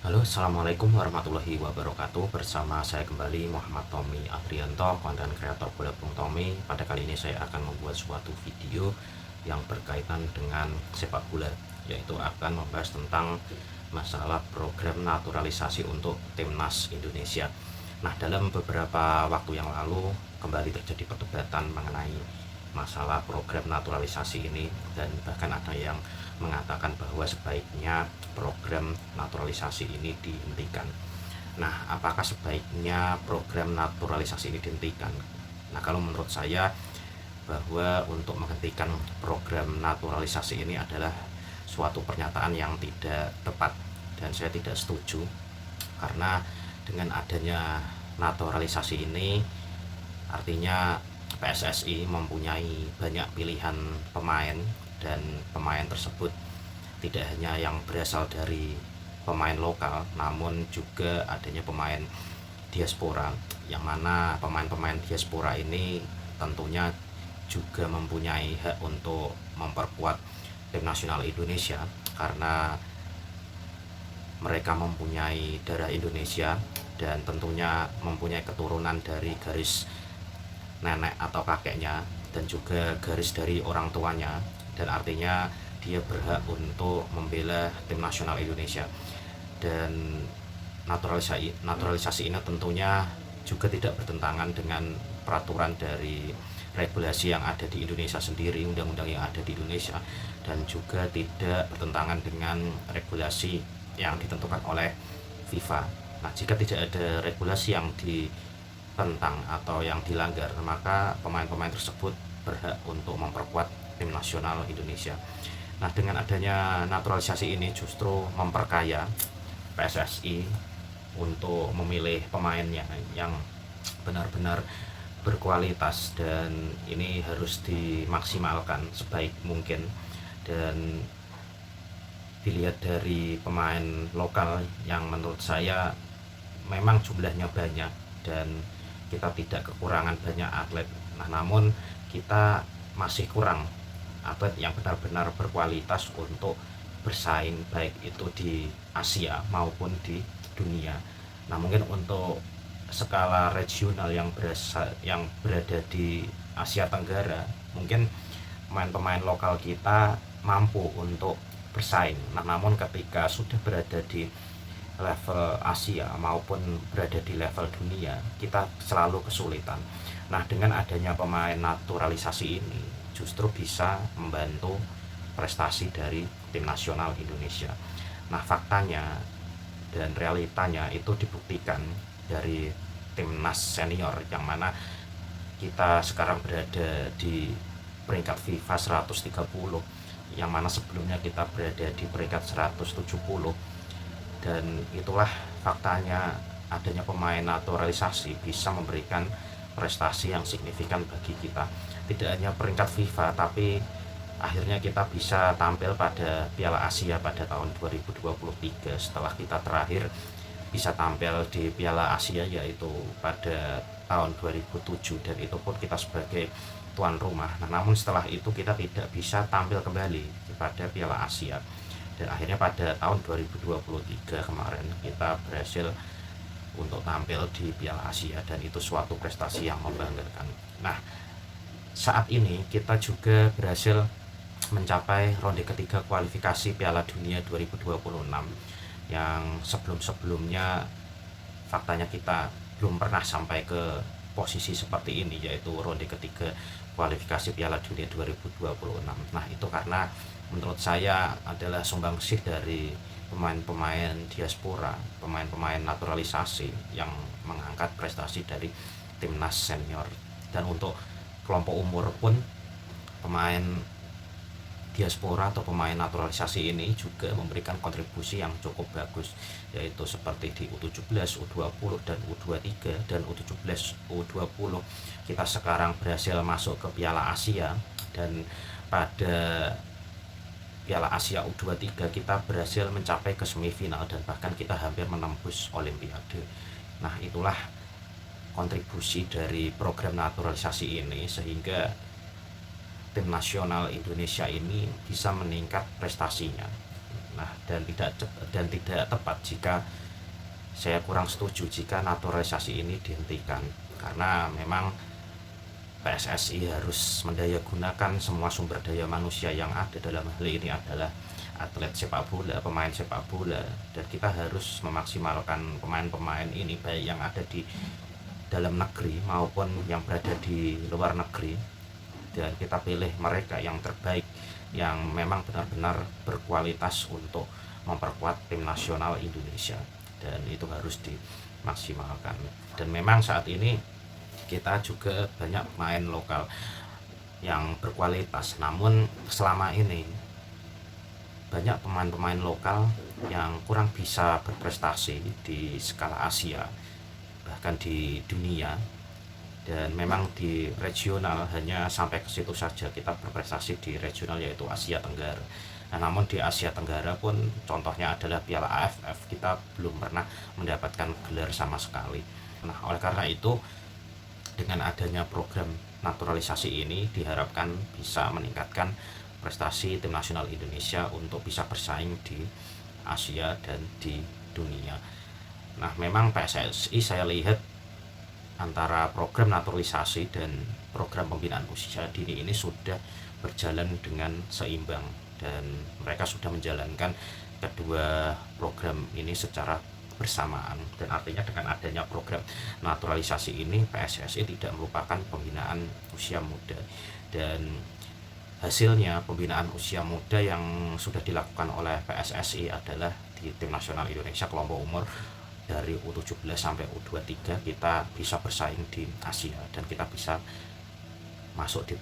Halo, Assalamualaikum warahmatullahi wabarakatuh. Bersama saya kembali Muhammad Tommy Adrianto, konten kreator Bola Bung Tommy. Pada kali ini saya akan membuat suatu video yang berkaitan dengan sepak bola, yaitu akan membahas tentang masalah program naturalisasi untuk timnas Indonesia. Nah, dalam beberapa waktu yang lalu kembali terjadi perdebatan mengenai masalah program naturalisasi ini, dan bahkan ada yang mengatakan bahwa sebaiknya program naturalisasi ini dihentikan. Nah, apakah sebaiknya program naturalisasi ini dihentikan? Nah, kalau menurut saya bahwa untuk menghentikan program naturalisasi ini adalah suatu pernyataan yang tidak tepat, dan saya tidak setuju, karena dengan adanya naturalisasi ini artinya PSSI mempunyai banyak pilihan pemain, dan pemain tersebut tidak hanya yang berasal dari pemain lokal, namun juga adanya pemain diaspora, yang mana pemain-pemain diaspora ini tentunya juga mempunyai hak untuk memperkuat tim nasional Indonesia, karena mereka mempunyai darah Indonesia dan tentunya mempunyai keturunan dari garis nenek atau kakeknya, dan juga garis dari orang tuanya, dan artinya dia berhak untuk membela tim nasional Indonesia. Dan naturalisasi ini tentunya juga tidak bertentangan dengan peraturan dari regulasi yang ada di Indonesia sendiri, undang-undang yang ada di Indonesia, dan juga tidak bertentangan dengan regulasi yang ditentukan oleh FIFA. Nah, jika tidak ada regulasi yang tentang atau yang dilanggar, maka pemain-pemain tersebut berhak untuk memperkuat tim nasional Indonesia. Nah, dengan adanya naturalisasi ini justru memperkaya PSSI untuk memilih pemainnya yang benar-benar berkualitas, dan ini harus dimaksimalkan sebaik mungkin. Dan dilihat dari pemain lokal yang menurut saya memang jumlahnya banyak, dan kita tidak kekurangan banyak atlet. Nah, namun kita masih kurang atlet yang benar-benar berkualitas untuk bersaing baik itu di Asia maupun di dunia. Nah, mungkin untuk skala regional yang berada di Asia Tenggara, mungkin pemain-pemain lokal kita mampu untuk bersaing. Nah, namun ketika sudah berada di level Asia maupun berada di level dunia, kita selalu kesulitan. Nah, dengan adanya pemain naturalisasi ini justru bisa membantu prestasi dari tim nasional Indonesia. Nah, faktanya dan realitanya itu dibuktikan dari timnas senior, yang mana kita sekarang berada di peringkat FIFA 130, yang mana sebelumnya kita berada di peringkat 170. Dan itulah faktanya, adanya pemain naturalisasi bisa memberikan prestasi yang signifikan bagi kita. Tidak hanya peringkat FIFA, tapi akhirnya kita bisa tampil pada Piala Asia pada tahun 2023, setelah kita terakhir bisa tampil di Piala Asia yaitu pada tahun 2007, dan itu pun kita sebagai tuan rumah. Nah, namun setelah itu kita tidak bisa tampil kembali pada Piala Asia, dan akhirnya pada tahun 2023 kemarin kita berhasil untuk tampil di Piala Asia, dan itu suatu prestasi yang membanggakan. Nah, saat ini kita juga berhasil mencapai ronde ketiga kualifikasi Piala Dunia 2026, yang sebelum-sebelumnya faktanya kita belum pernah sampai ke posisi seperti ini, yaitu ronde ketiga kualifikasi Piala Dunia 2026. Nah, itu karena menurut saya adalah sumbangsih dari pemain-pemain diaspora, pemain-pemain naturalisasi yang mengangkat prestasi dari timnas senior. Dan untuk kelompok umur pun, pemain diaspora atau pemain naturalisasi ini juga memberikan kontribusi yang cukup bagus, yaitu seperti di U17, U20, dan U23. Dan U17, U20 kita sekarang berhasil masuk ke Piala Asia, dan pada Piala Asia U23 kita berhasil mencapai ke semifinal, dan bahkan kita hampir menembus Olimpiade. Nah, itulah kontribusi dari program naturalisasi ini, sehingga tim nasional Indonesia ini bisa meningkat prestasinya. Nah, dan tidak tepat jika saya kurang setuju jika naturalisasi ini dihentikan, karena memang PSSI harus mendayagunakan semua sumber daya manusia yang ada, dalam hal ini adalah atlet sepak bola, pemain sepak bola, dan kita harus memaksimalkan pemain-pemain ini baik yang ada di dalam negeri maupun yang berada di luar negeri, dan kita pilih mereka yang terbaik yang memang benar-benar berkualitas untuk memperkuat tim nasional Indonesia, dan itu harus dimaksimalkan. Dan memang saat ini kita juga banyak pemain lokal yang berkualitas, namun selama ini banyak pemain-pemain lokal yang kurang bisa berprestasi di skala Asia, bahkan di dunia. Dan memang di regional hanya sampai ke situ saja, kita berprestasi di regional yaitu Asia Tenggara. Nah, namun di Asia Tenggara pun contohnya adalah Piala AFF, kita belum pernah mendapatkan gelar sama sekali. Nah, oleh karena itu dengan adanya program naturalisasi ini diharapkan bisa meningkatkan prestasi tim nasional Indonesia untuk bisa bersaing di Asia dan di dunia. Nah, memang PSSI saya lihat antara program naturalisasi dan program pembinaan usia dini ini sudah berjalan dengan seimbang, dan mereka sudah menjalankan kedua program ini secara bersamaan. Dan artinya dengan adanya program naturalisasi ini, PSSI tidak merupakan pembinaan usia muda, dan hasilnya pembinaan usia muda yang sudah dilakukan oleh PSSI adalah di tim nasional Indonesia kelompok umur dari U17 sampai U23 kita bisa bersaing di Asia, dan kita bisa masuk di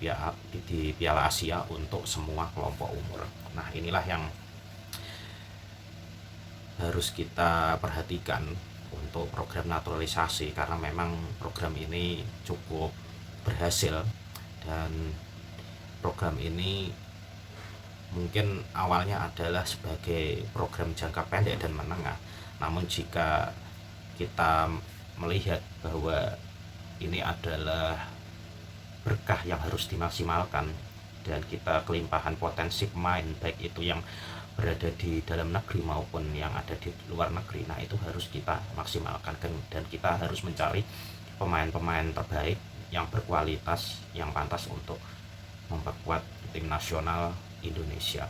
Piala Asia untuk semua kelompok umur. Nah, inilah yang harus kita perhatikan untuk program naturalisasi, karena memang program ini cukup berhasil, dan program ini mungkin awalnya adalah sebagai program jangka pendek dan menengah, namun jika kita melihat bahwa ini adalah berkah yang harus dimaksimalkan, dan kita kelimpahan potensi pemain baik itu yang berada di dalam negeri maupun yang ada di luar negeri, nah itu harus kita maksimalkan, dan kita harus mencari pemain-pemain terbaik yang berkualitas, yang pantas untuk memperkuat tim nasional Indonesia.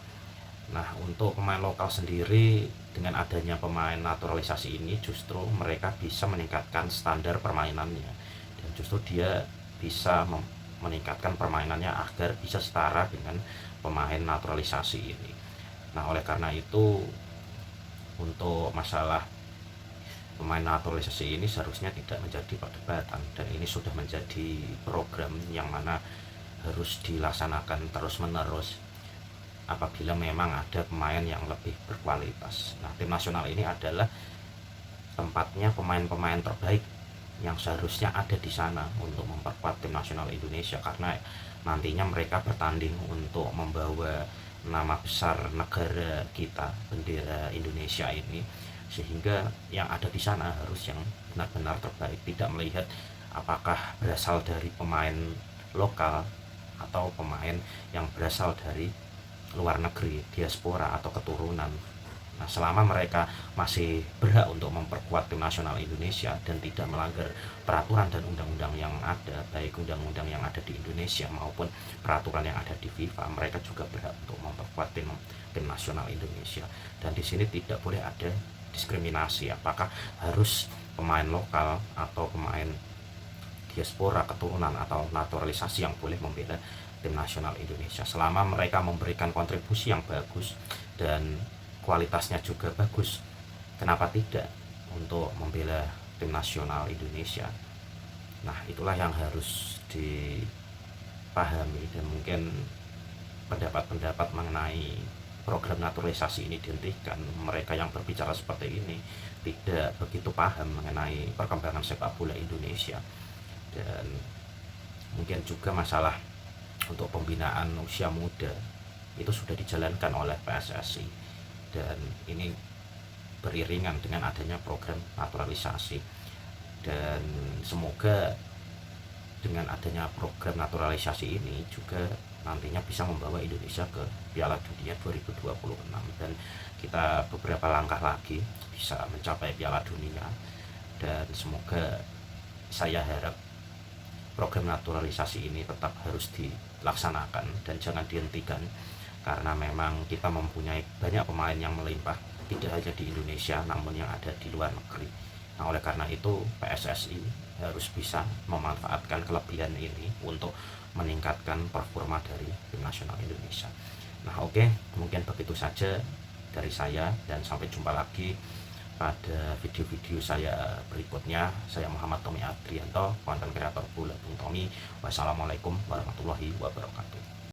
Nah, untuk pemain lokal sendiri, dengan adanya pemain naturalisasi ini justru mereka bisa meningkatkan standar permainannya, dan justru dia bisa meningkatkan permainannya agar bisa setara dengan pemain naturalisasi ini. Nah, oleh karena itu untuk masalah pemain naturalisasi ini seharusnya tidak menjadi perdebatan, dan ini sudah menjadi program yang mana harus dilaksanakan terus-menerus apabila memang ada pemain yang lebih berkualitas. Nah, tim nasional ini adalah tempatnya pemain-pemain terbaik yang seharusnya ada di sana untuk memperkuat tim nasional Indonesia, karena nantinya mereka bertanding untuk membawa nama besar negara kita, bendera Indonesia ini, sehingga yang ada di sana harus yang benar-benar terbaik, tidak melihat apakah berasal dari pemain lokal atau pemain yang berasal dari luar negeri, diaspora atau keturunan. Nah, selama mereka masih berhak untuk memperkuat tim nasional Indonesia dan tidak melanggar peraturan dan undang-undang yang ada, baik undang-undang yang ada di Indonesia maupun peraturan yang ada di FIFA, mereka juga berhak untuk memperkuat tim nasional Indonesia. Dan di sini tidak boleh ada diskriminasi, apakah harus pemain lokal atau pemain diaspora, keturunan atau naturalisasi yang boleh membela tim nasional Indonesia. Selama mereka memberikan kontribusi yang bagus dan kualitasnya juga bagus, kenapa tidak untuk membela tim nasional Indonesia. Nah, itulah yang harus dipahami, dan mungkin pendapat-pendapat mengenai program naturalisasi ini dihentikan, mereka yang berbicara seperti ini tidak begitu paham mengenai perkembangan sepak bola Indonesia. Dan mungkin juga masalah untuk pembinaan usia muda itu sudah dijalankan oleh PSSI, dan ini beriringan dengan adanya program naturalisasi. Dan semoga dengan adanya program naturalisasi ini juga nantinya bisa membawa Indonesia ke Piala Dunia 2026, dan kita beberapa langkah lagi bisa mencapai Piala Dunia. Dan semoga, saya harap program naturalisasi ini tetap harus dilaksanakan dan jangan dihentikan, karena memang kita mempunyai banyak pemain yang melimpah, tidak hanya di Indonesia namun yang ada di luar negeri. Nah, oleh karena itu PSSI harus bisa memanfaatkan kelebihan ini untuk meningkatkan performa dari tim nasional Indonesia. Nah, oke, mungkin begitu saja dari saya, dan sampai jumpa lagi pada video-video saya berikutnya. Saya Muhammad Tommy Adrianto, konten kreator Bola Bung Tommy. Wassalamualaikum warahmatullahi wabarakatuh.